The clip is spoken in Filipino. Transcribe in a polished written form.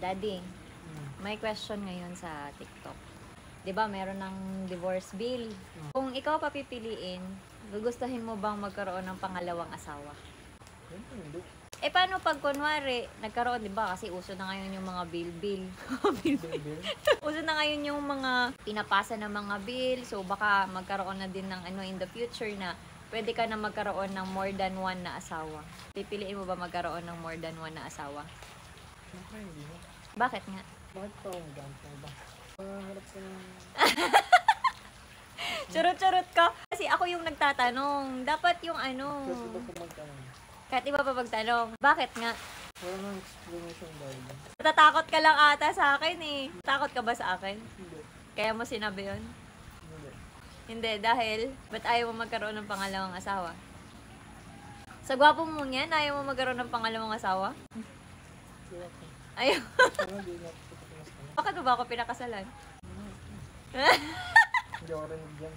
Daddy, may question ngayon sa TikTok. 'Di ba, meron ng divorce bill. Kung ikaw papipiliin, gugustuhin mo bang magkaroon ng pangalawang asawa? Hindi. Paano pag kunwari, nagkaroon, 'di ba, kasi uso na ngayon yung mga bill. Bill. Uso na ngayon yung mga pinapasa ng mga bill. So baka magkaroon na din ng in the future na pwede ka na magkaroon ng more than one na asawa. Pipiliin mo ba magkaroon ng more than one na asawa? Siyempre hindi mo. Bakit nga? Bakit pa akong ganito ba? Harap ka ng... Churot-churot ka. Kasi ako yung nagtatanong. Dapat yung Kasi ba kung magtanong? Kahit iba pa magtanong. Bakit nga? Wala nang explanation dahil. Natatakot ka lang ata sa akin eh. Takot ka ba sa akin? Hindi. Kaya mo sinabi yun? Hindi. Hindi, dahil ba't ayaw mo magkaroon ng pangalawang asawa? Sa gwapo mo yan, ayaw mo magkaroon ng pangalawang asawa? Hindi ako. Ayaw. Sana hindi na ako pinas ka na. Bakit ba ako pinakasalan? Hindi ako rin dyan.